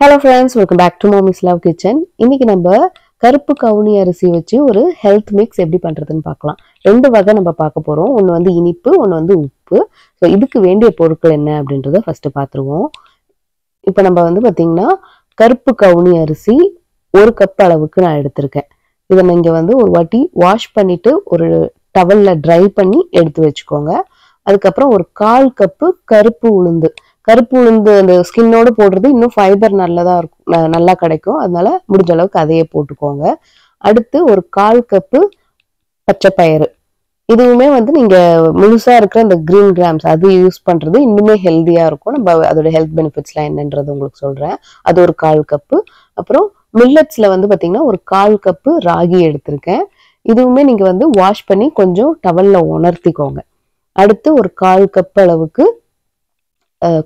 Hello friends, welcome back to Mommy's Love Kitchen. இன்னைக்கு நம்ம கருப்பு கவுனி அரிசி வச்சு ஒரு ஹெல்த் மிக்ஸ் எப்படி பண்றதுன்னு பார்க்கலாம். ரெண்டு வகை நம்ம பார்க்க போறோம். ஒன்னு வந்து இனிப்பு, ஒன்னு வந்து உப்பு. ஸோ இதுக்கு வேண்டிய பொருட்கள் என்ன அப்படின்றத ஃபர்ஸ்ட் பார்த்துருவோம். இப்போ நம்ம வந்து பார்த்தீங்கன்னா கருப்பு கவுனி அரிசி 1 கப் அளவுக்கு நான் எடுத்திருக்கேன். இதை நீங்க வந்து ஒரு வாட்டி வாஷ் பண்ணிட்டு ஒரு டவல்ல ட்ரை பண்ணி எடுத்து வச்சுக்கோங்க. அதுக்கப்புறம் ஒரு 1/4 கப்பு கருப்பு உளுந்து அந்த ஸ்கின்னோட போடுறது இன்னும் ஃபைபர் நல்லதா இருக்கும், நல்லா கிடைக்கும். அதனால முடிஞ்ச அளவுக்கு அதையே போட்டுக்கோங்க. அடுத்து ஒரு 1/4 கப்பு பச்சை பயிறு. இதுவுமே வந்து நீங்க முழுசா இருக்கிற அந்த கிரீன் கிராம்ஸ் அது யூஸ் பண்றது இன்னுமே ஹெல்தியா இருக்கும். நம்ம அதோட ஹெல்த் பெனிஃபிட்ஸ்லாம் என்னன்றது உங்களுக்கு சொல்றேன். அது ஒரு 1/4 கப்பு. அப்புறம் மில்லட்ஸ்ல வந்து பாத்தீங்கன்னா ஒரு 1/4 கப்பு ராகி எடுத்திருக்கேன். இதுவுமே நீங்க வந்து வாஷ் பண்ணி கொஞ்சம் டவல்ல உணர்த்திக்கோங்க. அடுத்து ஒரு 1/4 கப் அளவுக்கு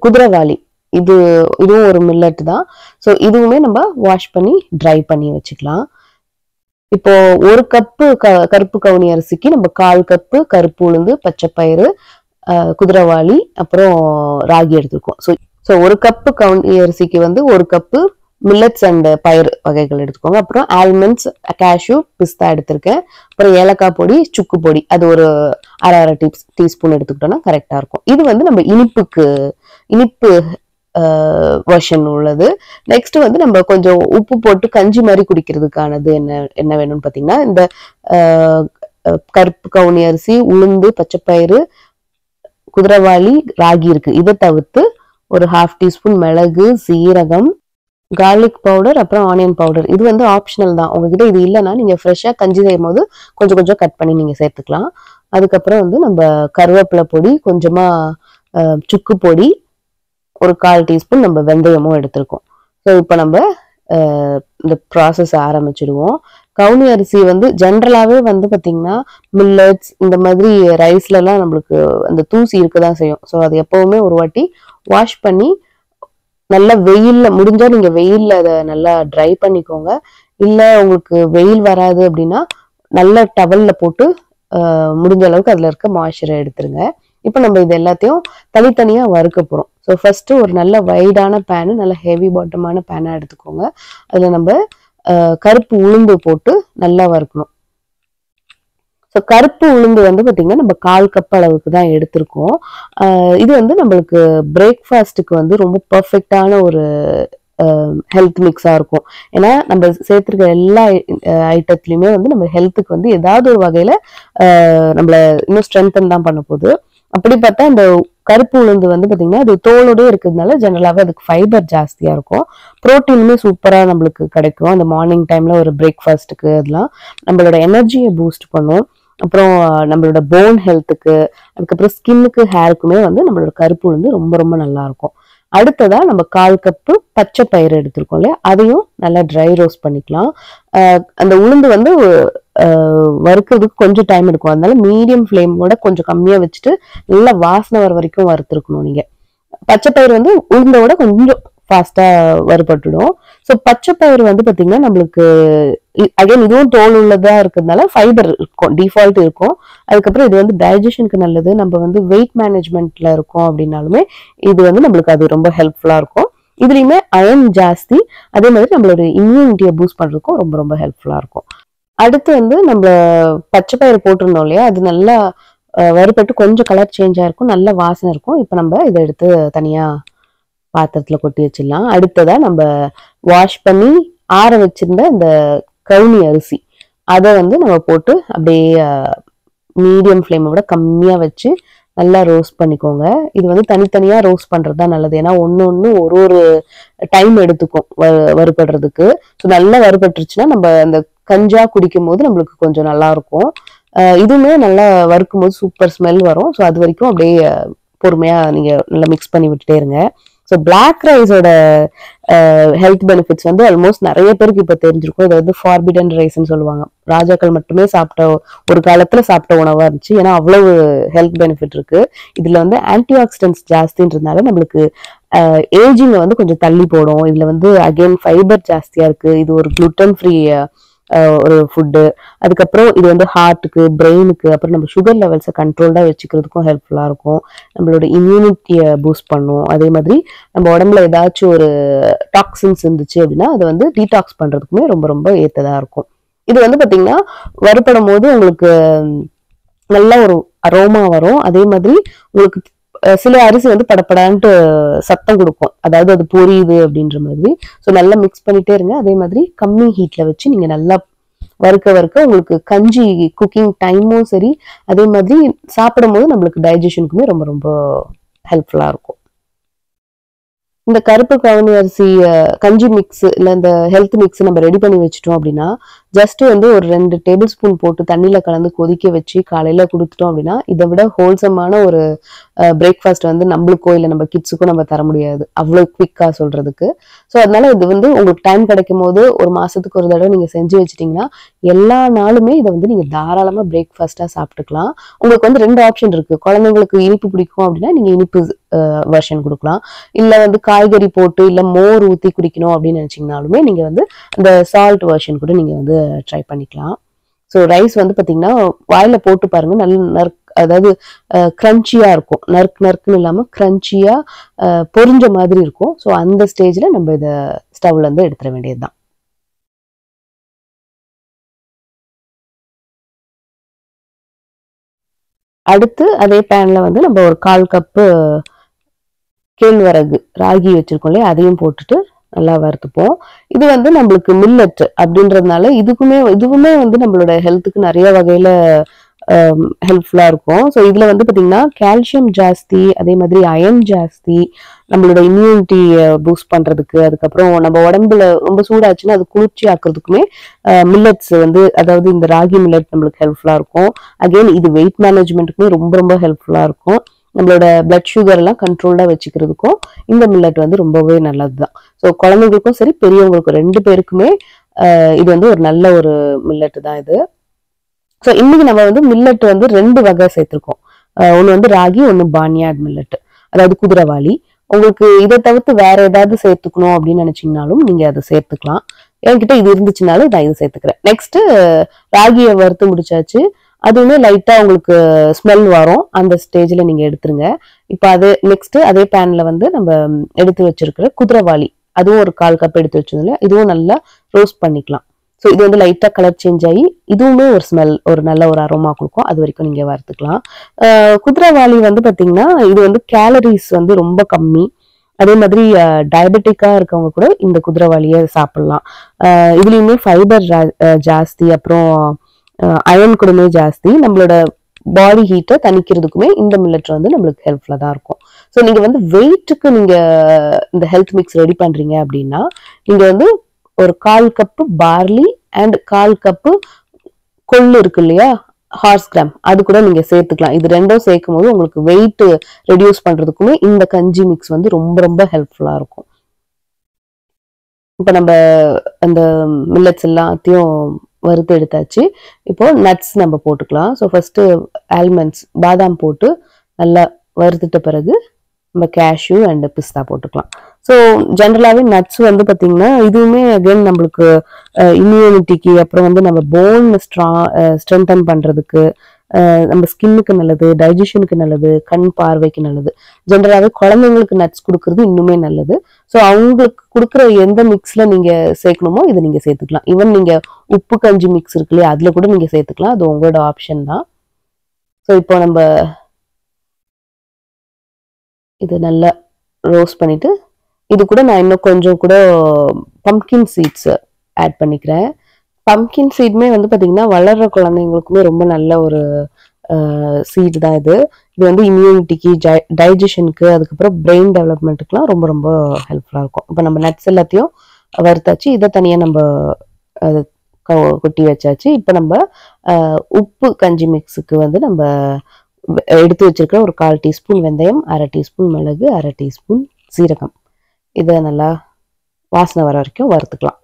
குதிரைவாளி. இதுவும் ஒரு மில்லட் தான். ஸோ இதுவுமே நம்ம வாஷ் பண்ணி ட்ரை பண்ணி வச்சுக்கலாம். இப்போ 1 கப்பு கருப்பு கவுனி அரிசிக்கு நம்ம 1/4 கப்பு கருப்பு உளுந்து, பச்சைப்பயிறு, குதிரைவாளி, அப்புறம் ராகி எடுத்துருக்கோம். ஸோ 1 கப்பு கவுனி அரிசிக்கு வந்து 1 கப்பு மில்லட்ஸ் அண்ட் பயிர் வகைகள் எடுத்துக்கோங்க. அப்புறம் ஆல்மண்ட்ஸ், கேஷ்யூ, பிஸ்தா எடுத்திருக்கேன். அப்புறம் ஏலக்காய் பொடி, சுக்கு பொடி, அது ஒரு அரை டீஸ்பூன் எடுத்துக்கிட்டோம்னா கரெக்டா இருக்கும். இது வந்து நம்ம இனிப்பு வெர்ஷன் உள்ளது. நெக்ஸ்ட் வந்து நம்ம கொஞ்சம் உப்பு போட்டு கஞ்சி மாதிரி குடிக்கிறதுக்கானது என்ன வேணும்னு பாத்தீங்கன்னா, இந்த கருப்பு கவுனி அரிசி, உளுந்து, பச்சைப்பயிறு, குதிரைவாளி, ராகி இருக்கு. இதை தவிர்த்து ஒரு 1/2 டீஸ்பூன் மிளகு, சீரகம், கார்லிக் பவுடர், அப்புறம் ஆனியன் பவுடர். இது வந்து ஆப்ஷனல் தான். உங்ககிட்ட இது இல்லைன்னா நீங்க ஃப்ரெஷ்ஷா கஞ்சி செய்யும் போது கொஞ்சம் கொஞ்சம் கட் பண்ணி நீங்க சேர்த்துக்கலாம். அதுக்கப்புறம் வந்து நம்ம கருவேப்பிலை பொடி, கொஞ்சமா சுக்கு பொடி, ஒரு 1/4 டீஸ்பூன் நம்ம வெந்தயமும் எடுத்திருக்கோம். ஸோ இப்போ நம்ம இந்த ப்ராசஸ் ஆரம்பிச்சிடுவோம். கவுனி அரிசி வந்து ஜென்ரலாவே வந்து பாத்தீங்கன்னா மில்லட்ஸ் இந்த மாதிரி ரைஸ்ல எல்லாம் நம்மளுக்கு அந்த தூசி இருக்கதான் செய்யும். ஸோ அது எப்பவுமே ஒரு வாட்டி வாஷ் பண்ணி நல்லா வெயில்ல முடிஞ்சா நீங்க வெயில்ல அதை நல்லா ட்ரை பண்ணிக்கோங்க. இல்ல உங்களுக்கு வெயில் வராது அப்படின்னா நல்ல டவல்ல போட்டு முடிஞ்ச அளவுக்கு அதுல இருக்க மாய்ஸ்சரை எடுத்துருங்க. இப்போ நம்ம இது எல்லாத்தையும் தனித்தனியா வறுக்க போறோம். ஸோ ஃபர்ஸ்ட் ஒரு நல்ல வைடான பேனு, நல்ல ஹெவி பாட்டமான பேனா எடுத்துக்கோங்க. அதுல நம்ம கருப்பு உளுந்து போட்டு நல்லா வறுக்கணும். ஸோ கருப்பு உளுந்து வந்து பாத்தீங்கன்னா நம்ம 1/4 கப் அளவுக்கு தான் எடுத்திருக்கோம். இது வந்து நம்மளுக்கு பிரேக்ஃபாஸ்ட்டுக்கு வந்து ரொம்ப பர்ஃபெக்டான ஒரு ஹெல்த் மிக்ஸா இருக்கும். ஏன்னா நம்ம சேர்த்திருக்க எல்லா ஐட்டத்துலயுமே வந்து நம்ம ஹெல்த்துக்கு வந்து ஏதாவது ஒரு வகையில நம்மள இன்னும் ஸ்ட்ரென்தன் தான் பண்ண போகுது. அப்படி பார்த்தா இந்த கருப்பு உளுந்து வந்து பாத்தீங்கன்னா அது தோலோடய இருக்கிறதுனால ஜெனரலாவே அதுக்கு ஃபைபர் ஜாஸ்தியா இருக்கும். புரோட்டீனுமே சூப்பரா நம்மளுக்கு கிடைக்கும். அந்த மார்னிங் டைம்ல ஒரு பிரேக்ஃபாஸ்ட்டுக்கு அதெல்லாம் நம்மளோட எனர்ஜியை பூஸ்ட் பண்ணும். அப்புறம் நம்மளோட போன் ஹெல்த்துக்கு, அதுக்கப்புறம் ஸ்கின்னுக்கு, ஹேருக்குமே வந்து நம்மளோட கருப்பு உளுந்து ரொம்ப ரொம்ப நல்லா இருக்கும். அடுத்ததா நம்ம 1/4 கப்பு பச்சை பயிறு எடுத்திருக்கோம் இல்லையா, அதையும் நல்லா ட்ரை ரோஸ்ட் பண்ணிக்கலாம். அந்த உளுந்து வந்து வறுக்கிறதுக்கு கொஞ்சம் டைம் எடுக்கும். அதனால மீடியம் ஃப்ளேமோட கொஞ்சம் கம்மியா வச்சுட்டு நல்லா வாசனை வர வரைக்கும் வறுத்துருக்கணும் நீங்க. பச்சை பயிறு வந்து உளுந்தோட கொஞ்சம் ஃபாஸ்டா வறுபட்டுடும். ஸோ பச்சை பயிறு வந்து பாத்தீங்கன்னா நம்மளுக்கு அகைன் இதுவும் தோல் உள்ளதா இருக்கிறதுனால ஃபைபர் இருக்கும், டிஃபால்ட் இருக்கும். அதுக்கப்புறம் இது வந்து டைஜஷனுக்கு நல்லது. நம்ம வந்து வெயிட் மேனேஜ்மெண்ட்ல இருக்கோம் அப்படின்னாலுமே இது வந்து நம்மளுக்கு அது ரொம்ப ஹெல்ப்ஃபுல்லா இருக்கும். இதுலயுமே அயன் ஜாஸ்தி. அதே மாதிரி நம்மளோட இம்யூனிட்டியை பூஸ்ட் பண்றதுக்கும் ரொம்ப ரொம்ப ஹெல்ப்ஃபுல்லா இருக்கும். அடுத்து வந்து நம்ம பச்சை பயிறு போட்டிருந்தோம் இல்லையா, அது நல்லா வறுபட்டு கொஞ்சம் கலர் சேஞ்ச் ஆயிருக்கும், நல்ல வாசனை இருக்கும். இப்போ நம்ம இதை எடுத்து தனியா பாத்திரத்துல கொட்டி வச்சிடலாம். அடுத்ததா நம்ம வாஷ் பண்ணி ஆற வச்சிருந்த இந்த கவுனி அரிசி அதை வந்து நம்ம போட்டு அப்படியே மீடியம் ஃப்ளேமை விட கம்மியா வச்சு நல்லா ரோஸ்ட் பண்ணிக்கோங்க. இது வந்து தனித்தனியா ரோஸ்ட் பண்றது தான் நல்லது. ஏன்னா ஒன்னு ஒரு டைம் எடுத்துக்கும் வறுபடுறதுக்கு. ஸோ நல்லா வறுபட்டுருச்சுன்னா நம்ம அந்த கஞ்சா குடிக்கும் போது நம்மளுக்கு கொஞ்சம் நல்லா இருக்கும். இதுவுமே நல்லா வறுக்கும் போது சூப்பர் ஸ்மெல் வரும். ஸோ அது வரைக்கும் அப்படியே பொறுமையா நீங்க நல்லா மிக்ஸ் பண்ணி விட்டுட்டே இருங்க. ஸோ பிளாக் ரைஸோட ஹெல்த் பெனிஃபிட்ஸ் வந்து ஆல்மோஸ்ட் நிறைய பேருக்கு இப்போ தெரிஞ்சிருக்கும். இதை வந்து ஃபார்பிடன் ரைஸ்ன்னு சொல்லுவாங்க. ராஜாக்கள் மட்டுமே சாப்பிட்ட, ஒரு காலத்துல சாப்பிட்ட உணவா இருந்துச்சு. ஏன்னா அவ்வளவு ஹெல்த் பெனிஃபிட் இருக்கு. இதுல வந்து ஆன்டி ஆக்சிடென்ட்ஸ் ஜாஸ்தின்றதுனால நம்மளுக்கு ஏஜிங்கை வந்து கொஞ்சம் தள்ளி போடும். இதுல வந்து அகைன் ஃபைபர் ஜாஸ்தியா இருக்கு. இது ஒரு குளுட்டன் ஃப்ரீ ஒரு ஃபுட்டு. அதுக்கப்புறம் இது வந்து ஹார்ட்டுக்கு, பிரெயினுக்கு, அப்புறம் நம்ம சுகர் லெவல்ஸை கண்ட்ரோல்டாக வச்சுக்கிறதுக்கும் ஹெல்ப்ஃபுல்லாக இருக்கும். நம்மளோட இம்யூனிட்டியை பூஸ்ட் பண்ணும். அதே மாதிரி நம்ம உடம்புல ஏதாச்சும் ஒரு டாக்ஸின்ஸ் இருந்துச்சு அப்படின்னா அதை வந்து டீடாக்ஸ் பண்றதுக்குமே ரொம்ப ரொம்ப ஏற்றதா இருக்கும். இது வந்து பாத்தீங்கன்னா வறுபடும் போது உங்களுக்கு நல்ல ஒரு அரோமா வரும். அதே மாதிரி உங்களுக்கு சில அரிசி வந்து படப்படான்ட்டு சத்தம் கொடுக்கும், அதாவது அது பொரியுது அப்படின்ற மாதிரி. ஸோ நல்லா மிக்ஸ் பண்ணிட்டே இருங்க. அதே மாதிரி கம்மி ஹீட்ல வச்சு நீங்க நல்லா வறுக்க வறுக்க உங்களுக்கு கஞ்சி குக்கிங் டைமும் சரி, அதே மாதிரி சாப்பிடும் போது நம்மளுக்கு டைஜஷனுக்குமே ரொம்ப ரொம்ப ஹெல்ப்ஃபுல்லா இருக்கும். இந்த கருப்பு கவுனி அரிசி கஞ்சி மிக்ஸ் இல்ல இந்த ஹெல்த் மிக்ஸ் நம்ம ரெடி பண்ணி வச்சுட்டோம் அப்படின்னா ஜஸ்ட் வந்து ஒரு 2 டேபிள் ஸ்பூன் போட்டு தண்ணியில கலந்து கொதிக்க வச்சு காலையில கொடுத்துட்டோம் அப்படின்னா இதை விட ஹோல்சமான ஒரு பிரேக்ஃபாஸ்ட் வந்து நம்மளுக்கோ இல்லை நம்ம கிட்ஸுக்கோ நம்ம தர முடியாது, அவ்வளோ குவிக்கா சொல்றதுக்கு. ஸோ அதனால இது வந்து உங்களுக்கு டைம் கிடைக்கும் போது ஒரு மாசத்துக்கு ஒரு தடவை நீங்க செஞ்சு வச்சுட்டீங்கன்னா எல்லா நாளுமே இதை வந்து நீங்க தாராளமா பிரேக்ஃபாஸ்டா சாப்பிட்டுக்கலாம். உங்களுக்கு வந்து 2 ஆப்ஷன் இருக்கு. குழந்தைங்களுக்கு இனிப்பு பிடிக்கும் அப்படின்னா நீங்க இனிப்பு வெர்ஷன் கொடுக்கலாம். இல்ல வந்து காய்கறி போட்டு இல்ல மோர் ஊத்தி குடிக்கணும் அப்படின்னு நினைச்சீங்கனாலுமே நீங்க வந்து அந்த சால்ட் வெர்ஷன் கூட நீங்க வந்து ட்ரை பண்ணிக்கலாம். ஸோ ரைஸ் வந்து பாத்தீங்கன்னா வாயில போட்டு பாருங்க, நல்ல அதாவது கிரன்ச்சியா இருக்கும். நறுக்குன்னு இல்லாம கிரன்ச்சியா பொரிஞ்ச மாதிரி இருக்கும். ஸோ அந்த ஸ்டேஜ்ல நம்ம இதை ஸ்டவ்ல இருந்து எடுத்துட வேண்டியதுதான். அடுத்து அதே பேன்ல வந்து நம்ம ஒரு 1/4 கப்பு கேழ்வரகு ராகி வச்சிருக்கோம் இல்லையா, அதையும் போட்டுட்டு நல்லா வறுத்துப்போம். இது வந்து நம்மளுக்கு மில்லட் அப்படின்றதுனால இதுவுமே வந்து நம்மளோட ஹெல்த்துக்கு நிறைய வகையில ஹெல்ப்ஃபுல்லா இருக்கும். ஸோ இதுல வந்து பாத்தீங்கன்னா கால்சியம் ஜாஸ்தி, அதே மாதிரி அயன் ஜாஸ்தி, நம்மளோட இம்யூனிட்டி பூஸ்ட் பண்றதுக்கு, அதுக்கப்புறம் நம்ம உடம்புல ரொம்ப சூடாச்சுன்னா அது குளிர்ச்சி ஆக்குறதுக்குமே மில்லட்ஸ் வந்து அதாவது இந்த ராகி மில்லட் நம்மளுக்கு ஹெல்ப்ஃபுல்லா இருக்கும். அகெயின் இது வெயிட் மேனேஜ்மெண்ட்டுக்குமே ரொம்ப ரொம்ப ஹெல்ப்ஃபுல்லா இருக்கும். நம்மளோட பிளட் சுகர் எல்லாம் கண்ட்ரோல்டா வச்சுக்கிறதுக்கும் இந்த மில்லட் வந்து ரொம்பவே நல்லதுதான். ஸோ குழந்தைங்களுக்கும் சரி பெரியவங்களுக்கும் 2 பேருக்குமே இது வந்து ஒரு நல்ல ஒரு மில்லட் தான் இது. ஸோ இன்னைக்கு நம்ம வந்து மில்லட் வந்து 2 வகை சேர்த்திருக்கோம். ஒன்று வந்து ராகி, ஒன்று பானியாட் மில்லட், அதாவது குதிரைவாளி. உங்களுக்கு இதை தவிர்த்து வேற ஏதாவது சேர்த்துக்கணும் அப்படின்னு நினைச்சீங்கனாலும் நீங்க அதை சேர்த்துக்கலாம். என்கிட்ட இது இருந்துச்சுனாலும் நான் இது சேர்த்துக்கிறேன். நெக்ஸ்ட் ராகியை வறுத்து முடிச்சாச்சு. அதுவுமே லைட்டா உங்களுக்கு ஸ்மெல் வரும், அந்த ஸ்டேஜ்ல நீங்க எடுத்துருங்க. இப்ப அது நெக்ஸ்ட் அதே பேன்ல வந்து நம்ம எடுத்து வச்சிருக்கிற குதிரைவாளி, அதுவும் ஒரு 1/4 கப் எடுத்து வச்சிருந்தோம், இதுவும் நல்லா ரோஸ்ட் பண்ணிக்கலாம். ஸோ இது வந்து லைட்டா கலர் சேஞ்ச் ஆகி இதுவுமே ஒரு ஸ்மெல், ஒரு நல்ல ஒரு அரோமா கொடுக்கும். அது வரைக்கும் நீங்க வறுத்துக்கலாம். குதிரைவாளி வந்து பாத்தீங்கன்னா இது வந்து கேலரிஸ் வந்து ரொம்ப கம்மி. அதே மாதிரி டயபெட்டிக்கா இருக்கவங்க கூட இந்த குதிரைவாளியை சாப்பிடலாம். இதுலயுமே ஃபைபர் ஜாஸ்தி, அப்புறம் அயன் கூடமே ஜாஸ்தி. நம்மளோட பாடி ஹீட்டை தணிக்கிறதுக்குமே இந்த மில்லட் வந்து நம்மளுக்கு ஹெல்ப்ஃபுல்லா தான் இருக்கும். ஸோ நீங்க வந்து வெயிட்டுக்கு நீங்க இந்த ஹெல்த் மிக்ஸ் ரெடி பண்றீங்க அப்படின்னா நீங்க வந்து ஒரு 1/4 கப்பு பார்லி அண்ட் 1/4 கப்பு கொள்ளு இருக்கு இல்லையா, ஹார்ஸ் கிராம், அது கூட நீங்க சேர்த்துக்கலாம். இது ரெண்டும் சேர்க்கும் போது உங்களுக்கு வெயிட் ரெடியூஸ் பண்றதுக்குமே இந்த கஞ்சி மிக்ஸ் வந்து ரொம்ப ரொம்ப ஹெல்ப்ஃபுல்லா இருக்கும். இப்ப நம்ம அந்த மில்லட்ஸ் எல்லாத்தையும் வறுத்து எடுத்தாச்சு. இப்போ நட்ஸ் நம்ம போட்டுக்கலாம். ஸோ ஃபர்ஸ்ட் ஆல்மண்ட்ஸ், பாதாம் போட்டு நல்லா வறுத்துட்ட பிறகு நம்ம கேஷ்யூ அண்ட் பிஸ்தா போட்டுக்கலாம். ஸோ ஜென்ரலாகவே நட்ஸ் வந்து பார்த்தீங்கன்னா இதுவுமே அகைன் நம்மளுக்கு இம்யூனிட்டிக்கு, அப்புறம் வந்து நம்ம போன் ஸ்ட்ரென்தன் பண்றதுக்கு, நம்ம ஸ்கின்னுக்கு நல்லது, டைஜஷனுக்கு நல்லது, கண் பார்வைக்கு நல்லது. ஜென்ரலாகவே குழந்தைங்களுக்கு நட்ஸ் கொடுக்கறது இன்னுமே நல்லது. ஸோ அவங்களுக்கு கொடுக்குற எந்த மிக்ஸ்ல நீங்க சேர்க்கணுமோ இதை நீங்க சேர்த்துக்கலாம். ஈவன் நீங்க உப்பு கஞ்சி மிக்ஸ் இருக்கு இல்லையா, அதுல கூட நீங்க சேர்த்துக்கலாம். அது உங்களோட ஆப்ஷன் தான். ஸோ இப்போ நம்ம இது நல்லா ரோஸ்ட் பண்ணிட்டு இது கூட நான் இன்னும் கொஞ்சம் கூட பம்கின் சீட்ஸ் ஆட் பண்ணிக்கிறேன். பம்கின் சீட்மே வந்து பாத்தீங்கன்னா வளர்ற குழந்தைங்களுக்குமே ரொம்ப நல்ல ஒரு சீட் தான் இது. இது வந்து இம்யூனிட்டிக்கு, டைஜஷனுக்கு, அதுக்கப்புறம் பிரெயின் டெவலப்மெண்ட்டுக்குலாம் ரொம்ப ரொம்ப ஹெல்ப்ஃபுல்லா இருக்கும். இப்போ நம்ம நட்ஸ் எல்லாத்தையும் வறுத்தாச்சு, இதை தனியா நம்ம கொட்டி வச்சாச்சு. இப்போ நம்ம உப்பு கஞ்சி மிக்ஸுக்கு வந்து நம்ம எடுத்து வச்சிருக்கிற ஒரு 1/4 டீஸ்பூன் வெந்தயம், 1/2 டீஸ்பூன் மிளகு, 1/2 டீஸ்பூன் சீரகம், இதை நல்லா வாசனை வர வரைக்கும் வறுத்துக்கலாம்.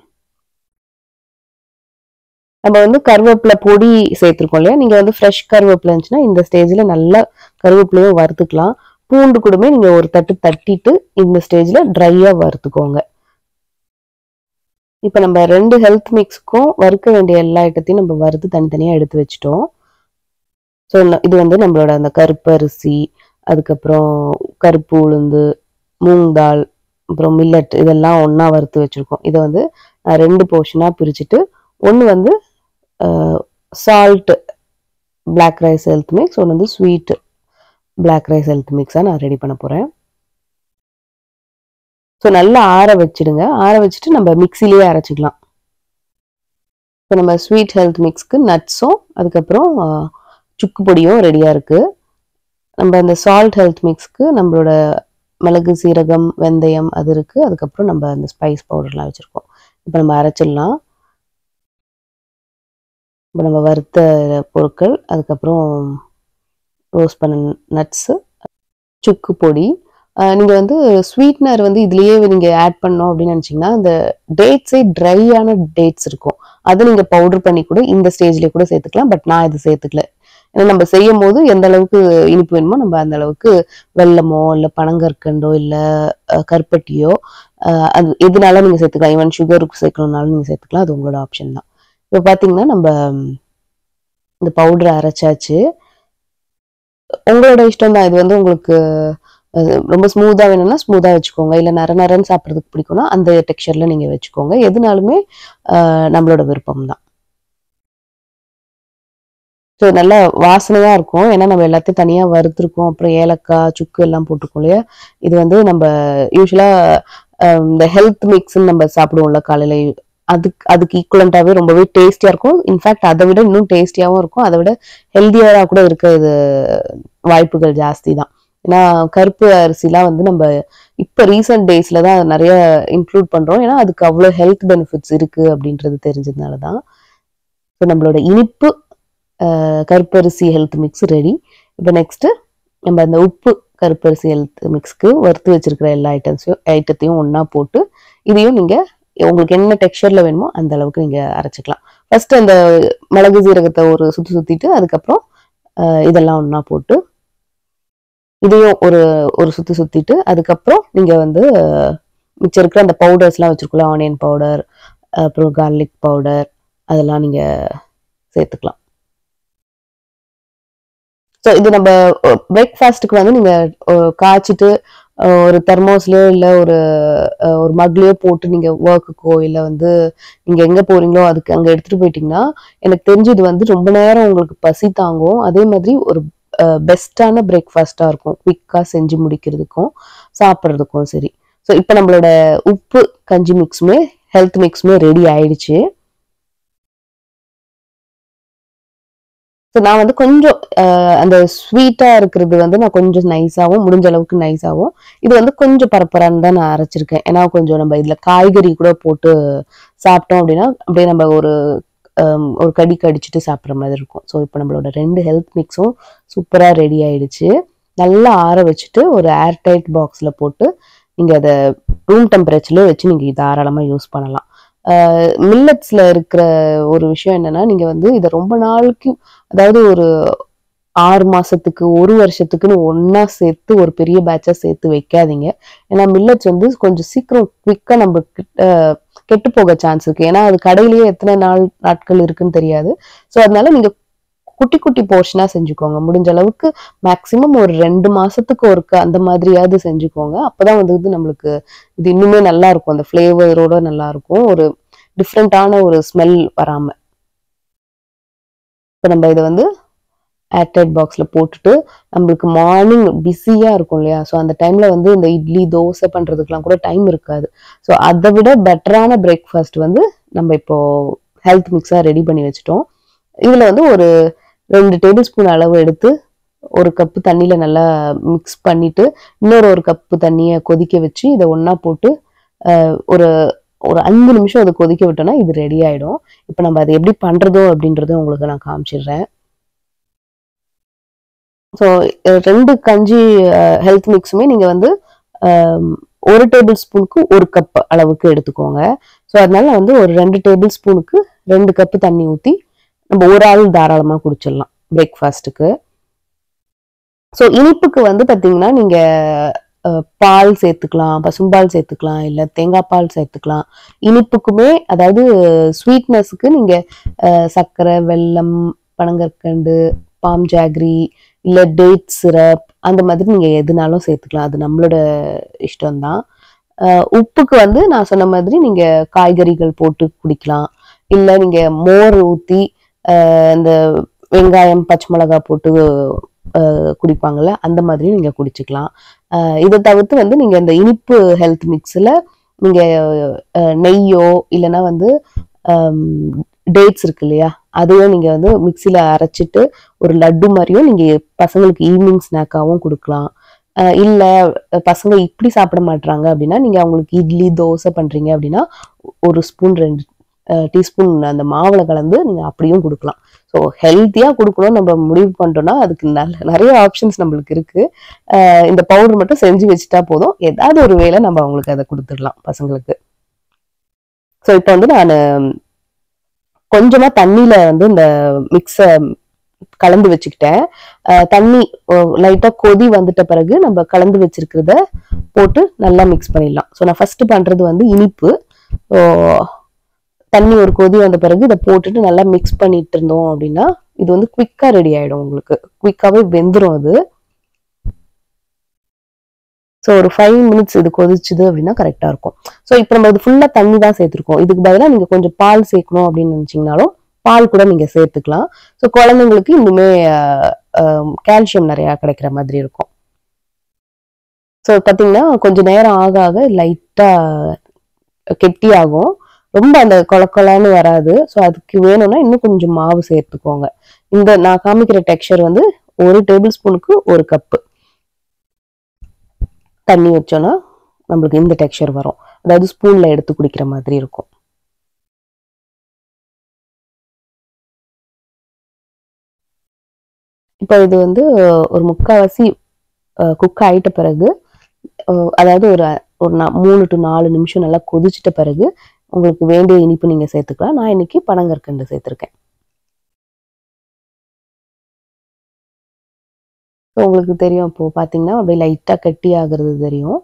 நம்ம வந்து கருவேப்பிலை பொடி சேர்த்துருக்கோம் இல்லையா, நீங்க வந்து ஃப்ரெஷ் கருவேப்பிலை இருந்துச்சுன்னா இந்த ஸ்டேஜ்ல நல்லா கருவேப்பிலையும் வறுத்துக்கலாம். பூண்டு கூடமே நீங்க ஒரு தட்டு தட்டிட்டு இந்த ஸ்டேஜ்ல ட்ரையா வறுத்துக்கோங்க. இப்போ நம்ம 2 ஹெல்த் மிக்ஸ்க்கும் வறுக்க வேண்டிய எல்லா ஐட்டத்தையும் நம்ம வறுத்து தனித்தனியாக எடுத்து வச்சுட்டோம். ஸோ இது வந்து நம்மளோட அந்த கருப்பு அரிசி, அதுக்கப்புறம் கருப்பு உளுந்து, மூங் தால், அப்புறம் மில்லட் இதெல்லாம் ஒன்றா வறுத்து வச்சுருக்கோம். இதை வந்து நான் 2 போர்ஷனாக பிரிச்சுட்டு, ஒன்று வந்து salt black rice health mix, ஒன்று வந்து ஸ்வீட் பிளாக் ரைஸ் ஹெல்த் மிக்ஸாக நான் ரெடி பண்ண போகிறேன். ஸோ நல்லா ஆற வச்சிடுங்க. ஆற வச்சுட்டு நம்ம மிக்சிலேயே அரைச்சிக்கலாம். இப்போ நம்ம ஸ்வீட் ஹெல்த் மிக்ஸ்க்கு நட்ஸும் அதுக்கப்புறம் சுக்கு பொடியும் ரெடியாக இருக்குது. நம்ம அந்த சால்ட் ஹெல்த் மிக்ஸ்க்கு நம்மளோட மிளகு, சீரகம், வெந்தயம் அது இருக்குது. அதுக்கப்புறம் நம்ம அந்த ஸ்பைஸ் பவுடர்லாம் வச்சுருக்கோம். இப்போ நம்ம அரைச்சிடலாம். இப்போ நம்ம வறுத்த பொருட்கள், அதுக்கப்புறம் ரோஸ்ட் பண்ண நட்ஸு, சுக்கு பொடி. நீங்கள் வந்து ஸ்வீட்னர் வந்து இதுலேயே நீங்கள் ஆட் பண்ணோம் அப்படின்னு நினச்சிங்கன்னா, அந்த டேட்ஸே ட்ரையான டேட்ஸ் இருக்கும், அதை நீங்கள் பவுடர் பண்ணி கூட இந்த ஸ்டேஜ்லேயே கூட சேர்த்துக்கலாம். பட் நான் இது சேர்த்துக்கல. ஏன்னா நம்ம செய்யும் போது எந்த அளவுக்கு இனிப்பு வேணுமோ நம்ம அந்த அளவுக்கு வெல்லமோ இல்லை பனங்கற்கண்டோ இல்லை கருப்பட்டியோ அது எதுனாலும் நீங்கள் சேர்த்துக்கலாம். ஈவன் சுகருக்கு சேர்க்கணுன்னாலும் நீங்கள் சேர்த்துக்கலாம். அது உங்களோட ஆப்ஷன் தான். இப்போ பார்த்தீங்கன்னா நம்ம இந்த பவுடரை அரைச்சாச்சு. உங்களோட இஷ்டம் தான். இது வந்து உங்களுக்கு ரொம்ப ஸ்மூத்தாக வேணும்னா ஸ்மூத்தாக வச்சுக்கோங்க, இல்லை நரன்னு சாப்பிட்றதுக்கு பிடிக்கும்னா அந்த டெக்ஸ்சரில் நீங்கள் வச்சுக்கோங்க. எதுனாலுமே நம்மளோட விருப்பம் தான். ஸோ நல்லா வாசனையாக இருக்கும். ஏன்னா நம்ம எல்லாத்தையும் தனியாக வறுத்துருக்கோம். அப்புறம் ஏலக்காய், சுக்கு எல்லாம் போட்டிருக்கோம் இல்லையா. இது வந்து நம்ம யூஸ்வலாக இந்த ஹெல்த் மிக்ஸ்ன்னு நம்ம சாப்பிடுவோம்ல காலையில், அதுக்கு ஈக்குவலண்ட்டாகவே ரொம்பவே டேஸ்டியாக இருக்கும். இன்ஃபேக்ட் அதை விட இன்னும் டேஸ்டியாகவும் இருக்கும். அதை விட ஹெல்த்தியாக கூட இருக்க இது வாய்ப்புகள் ஜாஸ்தி தான். ஏன்னா கருப்பு அரிசிலாம் வந்து நம்ம இப்போ ரீசெண்ட் டேஸில் தான் நிறைய இன்க்ளூட் பண்ணுறோம். ஏன்னா அதுக்கு அவ்வளோ ஹெல்த் பெனிஃபிட்ஸ் இருக்குது அப்படின்றது தெரிஞ்சதுனால தான். ஸோ நம்மளோட இனிப்பு கருப்பரிசி ஹெல்த் மிக்ஸ் ரெடி. இப்போ நெக்ஸ்ட்டு நம்ம அந்த உப்பு கருப்பரிசி ஹெல்த் மிக்ஸ்க்கு வறுத்து வச்சிருக்கிற எல்லா ஐட்டத்தையும் ஒன்றா போட்டு, இதையும் நீங்கள் உங்களுக்கு என்ன டெக்ஸ்சரில் வேணுமோ அந்த அளவுக்கு நீங்கள் அரைச்சிக்கலாம். ஃபர்ஸ்ட் அந்த மிளகு சீரகத்தை ஒரு சுற்றிட்டு அதுக்கப்புறம் இதெல்லாம் ஒன்றா போட்டு இதையும் ஒரு சுற்றிட்டு அதுக்கப்புறம் நீங்கள் வந்து மிச்சம் இருக்கிற அந்த பவுடர்ஸ்லாம் வச்சுருக்கோம்ல, ஆனியன் பவுடர், அப்புறம் கார்லிக் பவுடர், அதெல்லாம் நீங்கள் சேர்த்துக்கலாம். ஸோ இது நம்ம பிரேக்ஃபாஸ்ட்டுக்கு வந்து நீங்கள் காய்ச்சிட்டு ஒரு தெர்மோஸ்லையோ இல்லை ஒரு மக்லையோ போட்டு நீங்கள் ஒர்க்குக்கோ இல்லை வந்து நீங்கள் எங்கே போகிறீங்களோ அதுக்கு அங்கே எடுத்துகிட்டு போயிட்டீங்கன்னா, எனக்கு தெரிஞ்சு இது வந்து ரொம்ப நேரம் உங்களுக்கு பசி தாங்கும். அதே மாதிரி ஒரு பெஸ்ட்டான பிரேக்ஃபாஸ்ட்டாக இருக்கும், குவிக்காக செஞ்சு முடிக்கிறதுக்கும் சாப்பிட்றதுக்கும் சரி. ஸோ இப்போ நம்மளோட உப்பு கஞ்சி மிக்ஸுமே ஹெல்த் மிக்ஸுமே ரெடி ஆயிடுச்சு. ஸோ நான் வந்து கொஞ்சம் அந்த ஸ்வீட்டாக இருக்கிறது வந்து நான் கொஞ்சம் நைஸாகவும், முடிஞ்ச அளவுக்கு நைஸாகவும், இது வந்து கொஞ்சம் பரப்பரான்னு தான் நான் அரைச்சிருக்கேன். ஏன்னா கொஞ்சம் நம்ம இதில் காய்கறி கூட போட்டு சாப்பிட்டோம் அப்படின்னா அப்படியே நம்ம ஒரு கடி கடிச்சிட்டு சாப்பிட்ற மாதிரி இருக்கும். ஸோ இப்போ நம்மளோட 2 ஹெல்த் மிக்ஸும் சூப்பராக ரெடி ஆயிடுச்சு. நல்லா ஆற வச்சுட்டு ஒரு ஏர்டைட் பாக்ஸில் போட்டு நீங்கள் அதை ரூம் டெம்பரேச்சர்லேயே வச்சு நீங்கள் தாராளமாக யூஸ் பண்ணலாம். மில்லட்ஸில் இருக்கிற ஒரு விஷயம் என்னன்னா, நீங்கள் வந்து இதை ரொம்ப நாளைக்கு, அதாவது ஒரு 6 மாசத்துக்கு 1 வருஷத்துக்குன்னு ஒன்னா சேர்த்து ஒரு பெரிய பேட்சா சேர்த்து வைக்காதீங்க. ஏன்னா மில்லட்ஸ் வந்து கொஞ்சம் சீக்கிரம் குவிக்கா நம்ம கெட்டு போக சான்ஸ் இருக்கு. ஏன்னா அது கடையிலேயே எத்தனை நாட்கள் இருக்குன்னு தெரியாது. ஸோ அதனால நீங்க குட்டி குட்டி போர்ஷனா செஞ்சுக்கோங்க. முடிஞ்ச அளவுக்கு மேக்சிமம் ஒரு 2 மாசத்துக்கு ஒருக்க அந்த மாதிரியாவது செஞ்சுக்கோங்க. அப்பதான் வந்து நம்மளுக்கு இது இன்னுமே நல்லா இருக்கும், அந்த ஃபிளேவரோட நல்லா இருக்கும், ஒரு டிஃப்ரெண்டான ஒரு ஸ்மெல் வராம. இப்போ நம்ம இதை வந்து ஏர்டைட் பாக்ஸில் போட்டுட்டு, நம்மளுக்கு மார்னிங் பிஸியாக இருக்கும் இல்லையா, ஸோ அந்த டைமில் வந்து இந்த இட்லி தோசை பண்ணுறதுக்கெலாம் கூட டைம் இருக்காது. ஸோ அதை விட பெட்டரான பிரேக்ஃபாஸ்ட் வந்து நம்ம இப்போது ஹெல்த் மிக்ஸாக ரெடி பண்ணி வச்சுட்டோம். இதில் வந்து ஒரு 2 டேபிள் ஸ்பூன் அளவு எடுத்து ஒரு கப்பு தண்ணியில் நல்லா மிக்ஸ் பண்ணிவிட்டு இன்னொரு கப்பு தண்ணியை கொதிக்க வச்சு இதை ஒன்றா போட்டு ஒரு 5 நிமிஷம் அதை கொதிக்க விட்டோன்னா இது ரெடி ஆகிடும். இப்போ நம்ம அதை எப்படி பண்ணுறதோ அப்படின்றத உங்களுக்கு நான் காமிச்சிடுறேன். ஸோ 2 கஞ்சி ஹெல்த் மிக்ஸுமே நீங்கள் வந்து 1 டேபிள் ஸ்பூனுக்கு 1 கப் அளவுக்கு எடுத்துக்கோங்க. ஸோ அதனால வந்து ஒரு 2 டேபிள் ஸ்பூனுக்கு 2 கப்பு தண்ணி ஊற்றி நம்ம ஒரு ஆள் தாராளமாக குடிச்சிடலாம் பிரேக்ஃபாஸ்ட்டுக்கு. ஸோ இனிப்புக்கு வந்து பார்த்தீங்கன்னா நீங்கள் பால் சேர்த்துக்கலாம், பசும்பால் சேர்த்துக்கலாம், இல்ல தேங்காய் பால் சேர்த்துக்கலாம். இனிப்புக்குமே அதாவது ஸ்வீட்னஸ்க்கு நீங்க சர்க்கரை, வெல்லம், பனங்கற்கண்டு, பாம் ஜாகரி, இல்ல டேட் சிரப் அந்த மாதிரி நீங்க எதுனாலும் சேர்த்துக்கலாம். அது நம்மளோட இஷ்டம்தான். உப்புக்கு வந்து நான் சொன்ன மாதிரி நீங்க காய்கறிகள் போட்டு குடிக்கலாம். இல்ல நீங்க மோர் ஊத்தி இந்த வெங்காயம், பச்சை மிளகாய் போட்டு குடிப்பாங்கல்ல, அந்த மாதிரி நீங்க குடிச்சுக்கலாம். இதை தவிர்த்து வந்து நீங்க இந்த இனிப்பு ஹெல்த் மிக்ஸ்ல நீங்க நெய்யோ இல்லைன்னா வந்து டேட்ஸ் இருக்கு இல்லையா, அதையும் நீங்க வந்து மிக்சியில அரைச்சிட்டு ஒரு லட்டு மாதிரியும் நீங்க பசங்களுக்கு ஈவினிங் ஸ்நாக்காவும் கொடுக்கலாம். இல்ல பசங்க இப்படி சாப்பிட மாட்டாங்க அப்படின்னா நீங்க அவங்களுக்கு இட்லி, தோசை பண்றீங்க அப்படின்னா ஒரு ஸ்பூன் 2 டீஸ்பூன் அந்த மாவுல கலந்து நீங்க அப்படியும் கொடுக்கலாம். ஸோ ஹெல்த்தியா கொடுக்கணும் நம்ம முடிவு பண்ணிட்டோம்னா அதுக்கு நிறைய ஆப்ஷன்ஸ் நம்மளுக்கு இருக்கு. இந்த பவுடர் மட்டும் செஞ்சு வச்சுட்டா போதும், ஏதாவது ஒரு வேளை நம்ம அவங்களுக்கு அதை கொடுத்துடலாம் பசங்களுக்கு. ஸோ இப்போ வந்து நான் கொஞ்சமா தண்ணியில வந்து இந்த மிக்ஸ கலந்து வச்சுக்கிட்டேன். தண்ணி லைட்டா கொதி வந்துட்ட பிறகு நம்ம கலந்து வச்சிருக்கிறத போட்டு நல்லா மிக்ஸ் பண்ணிடலாம். ஸோ நான் ஃபர்ஸ்ட் பண்றது வந்து இனிப்பு. தண்ணி ஒரு கொதி வந்த பிறகு இதை போட்டுட்டு நல்லா மிக்ஸ் பண்ணிட்டு இருந்தோம் அப்படின்னா இது வந்து குவிக்கா ரெடி ஆயிடும், உங்களுக்கு குவிக்காவே வெந்துடும் அது. ஸோ ஒரு 5 மினிட்ஸ் இது கொதிச்சுது அப்படின்னா கரெக்டா இருக்கும். ஸோ இப்போ நம்ம இது ஃபுல்லா தண்ணி தான் சேர்த்துருக்கோம். இதுக்கு பதிலாக நீங்க கொஞ்சம் பால் சேர்க்கணும் அப்படின்னு நினைச்சீங்கனாலும் பால் கூட நீங்க சேர்த்துக்கலாம். ஸோ குழந்தைங்களுக்கு இன்னுமே கால்சியம் நிறைய கிடைக்கிற மாதிரி இருக்கும். ஸோ பார்த்தீங்கன்னா கொஞ்சம் நேரம் ஆக ஆக லைட்டா கெட்டி ஆகும், ரொம்ப அந்த கொலக்கொலான்னு வராது. ஸோ அதுக்கு வேணும்னா இன்னும் கொஞ்சம் மாவு சேர்த்துக்கோங்க. இந்த நான் காமிக்கிற டெக்ஸ்சர் வந்து 1 டேபிள் ஸ்பூனுக்கு 1 கப்பு தண்ணி வச்சோன்னா நம்மளுக்கு இந்த டெக்ஸ்சர் வரும். அதாவது ஸ்பூன்ல எடுத்து குடிக்கிற மாதிரி இருக்கும். இப்போ இது வந்து ஒரு 3/4 குக் ஆயிட்ட பிறகு அதாவது ஒரு 3 to 4 நிமிஷம் நல்லா கொதிச்சிட்ட பிறகு உங்களுக்கு வேண்டிய இனிப்பு நீங்க சேர்த்துக்கலாம். நான் இன்னைக்கு பனங்கற்கண்டு சேர்த்திருக்கேன். உங்களுக்கு தெரியும், இப்போ பாத்தீங்கன்னா அப்படியே லைட்டா கட்டி ஆகுறது தெரியும்.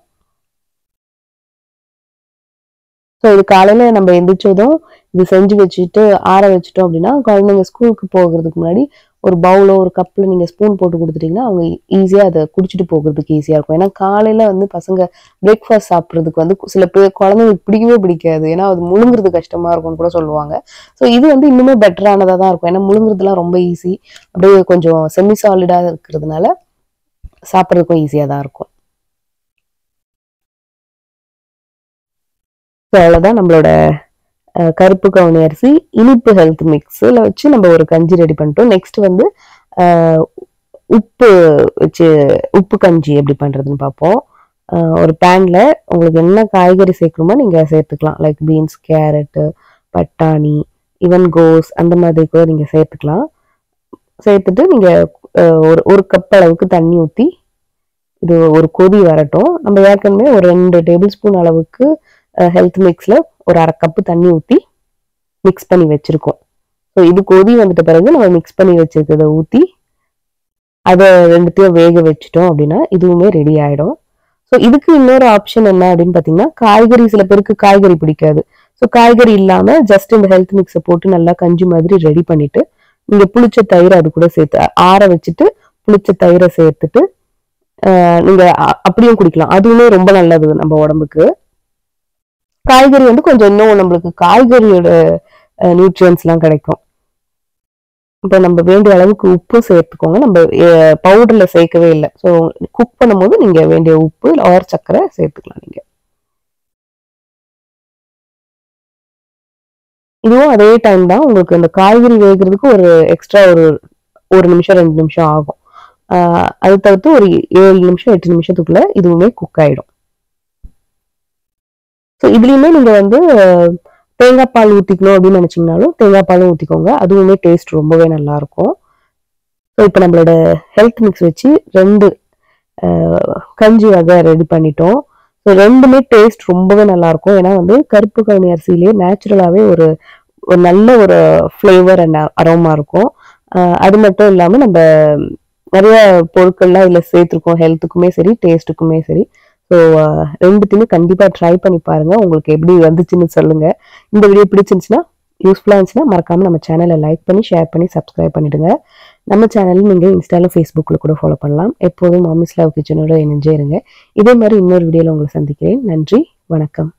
ஸோ இது காலையில நம்ம எந்திரிச்சதும் இது செஞ்சு வச்சுட்டு ஆற வச்சுட்டோம் அப்படின்னா குழந்தைங்க ஸ்கூலுக்கு போகிறதுக்கு முன்னாடி ஒரு பவுலோ ஒரு கப்ல நீங்க ஸ்பூன் போட்டு கொடுத்துட்டீங்கன்னா அவங்க ஈஸியா அதை குடிச்சிட்டு போகிறதுக்கு ஈஸியா இருக்கும். ஏன்னா காலையில வந்து பசங்க பிரேக்ஃபாஸ்ட் சாப்பிட்றதுக்கு வந்து சில பேர் குழந்தைங்களுக்கு பிடிக்கவே பிடிக்காது, ஏன்னா அது முழுங்குறது கஷ்டமா இருக்கும்னு கூட சொல்லுவாங்க. ஸோ இது வந்து இன்னுமே பெட்டரானதா தான் இருக்கும். ஏன்னா முழுங்குறதுலாம் ரொம்ப ஈஸி, அப்படியே கொஞ்சம் செமி சாலிடா இருக்கிறதுனால சாப்பிட்றதுக்கும் ஈஸியா தான் இருக்கும். அவ்வளவுதான் நம்மளோட கருப்பு கவுனி அரிசி இனிப்பு ஹெல்த் மிக்ஸ்ல வச்சு நம்ம ஒரு கஞ்சி ரெடி பண்ணிட்டோம். நெக்ஸ்ட் வந்து உப்பு வச்சு உப்பு கஞ்சி எப்படி பண்றதுன்னு பார்ப்போம். ஒரு பேன்ல உங்களுக்கு என்ன காய்கறி சேர்க்கணுமோ நீங்க சேர்த்துக்கலாம். லைக் பீன்ஸ், கேரட்டு, பட்டாணி, ஈவன் கோஸ் அந்த மாதிரி கூட நீங்க சேர்த்துக்கலாம். சேர்த்துட்டு நீங்க ஒரு கப் அளவுக்கு தண்ணி ஊற்றி இது ஒரு கொதி வரட்டும். நம்ம ஏற்கனவே ஒரு 2 டேபிள் ஸ்பூன் அளவுக்கு ஹெல்த் மிக்ஸ்ல ஒரு 1/2 கப்பு தண்ணி ஊற்றி மிக்ஸ் பண்ணி வச்சிருக்கோம். ஸோ இது கொதி வந்துட்ட பிறகு நம்ம மிக்ஸ் பண்ணி வச்சிருக்கிறத ஊற்றி அதை 2த்தையும் வேக வச்சுட்டோம் அப்படின்னா இதுவுமே ரெடி ஆயிடும். ஸோ இதுக்கு இன்னொரு ஆப்ஷன் என்ன அப்படின்னு பார்த்தீங்கன்னா, காய்கறி சில பேருக்கு காய்கறி பிடிக்காது. ஸோ காய்கறி இல்லாம ஜஸ்ட் இந்த ஹெல்த் மிக்ஸை போட்டு நல்லா கஞ்சி மாதிரி ரெடி பண்ணிட்டு நீங்க புளிச்ச தயிர் அது கூட சேர்த்து ஆற வச்சுட்டு புளிச்ச தயிரை சேர்த்துட்டு நீங்க அப்படியும் குடிக்கலாம். அதுவுமே ரொம்ப நல்லது நம்ம உடம்புக்கு. காய்கறி வந்து கொஞ்சம் இன்னும் நம்மளுக்கு காய்கறியோட நியூட்ரியன்ஸ் எல்லாம் கிடைக்கும். இப்போ நம்ம வேண்டிய அளவுக்கு உப்பு சேர்த்துக்கோங்க. நம்ம பவுடர்ல சேர்க்கவே இல்லை. ஸோ குக் பண்ணும்போது நீங்க வேண்டிய உப்பு ஆர் சர்க்கரை சேர்த்துக்கலாம். நீங்க இதுவும் அதே டைம் தான் உங்களுக்கு இந்த காய்கறி வேகிறதுக்கு ஒரு எக்ஸ்ட்ரா ஒரு நிமிஷம் 2 நிமிஷம் ஆகும். அது தவிர்த்து ஒரு 7 நிமிஷம் 8 நிமிஷத்துக்குள்ள இதுவுமே குக் ஆயிடும். ஸோ இதுலயுமே நீங்க வந்து தேங்காய் பால் ஊற்றிக்கணும் அப்படின்னு நினைச்சீங்கனாலும் தேங்காய் பாலும் ஊற்றிக்கோங்க, அதுவுமே டேஸ்ட் ரொம்பவே நல்லா இருக்கும். ஸோ இப்போ நம்மளோட ஹெல்த் மிக்ஸ் வச்சு 2 கஞ்சி வகை ரெடி பண்ணிட்டோம். ஸோ 2மே டேஸ்ட் ரொம்பவே நல்லா இருக்கும். ஏன்னா வந்து கருப்பு கவுனி அரிசியிலேயே நேச்சுரலாவே ஒரு நல்ல ஒரு ஃப்ளேவர் அண்ட் அரோமா இருக்கும். அது மட்டும் இல்லாம நம்ம நிறைய பொருட்கள்லாம் இதுல சேர்த்துருக்கோம், ஹெல்த்துக்குமே சரி டேஸ்ட்டுக்குமே சரி. ஸோ ரெண்டுத்தையுமே கண்டிப்பாக ட்ரை பண்ணி பாருங்க, உங்களுக்கு எப்படி வந்துச்சுன்னு சொல்லுங்க. இந்த வீடியோ பிடிச்சிருந்துச்சுன்னா, யூஸ்ஃபுல்லாக இருந்துச்சுன்னா மறக்காம நம்ம சேனலை லைக் பண்ணி ஷேர் பண்ணி சப்ஸ்கிரைப் பண்ணிடுங்க. நம்ம சேனலில் நீங்கள் இன்ஸ்டாவில் ஃபேஸ்புக்கில் கூட ஃபாலோ பண்ணலாம். எப்போதும் மாமிஸ் லவ் கிச்சனோட இணைஞ்சே இருங்க. இதே மாதிரி இன்னொரு வீடியோவில் உங்களை சந்திக்கிறேன். நன்றி, வணக்கம்.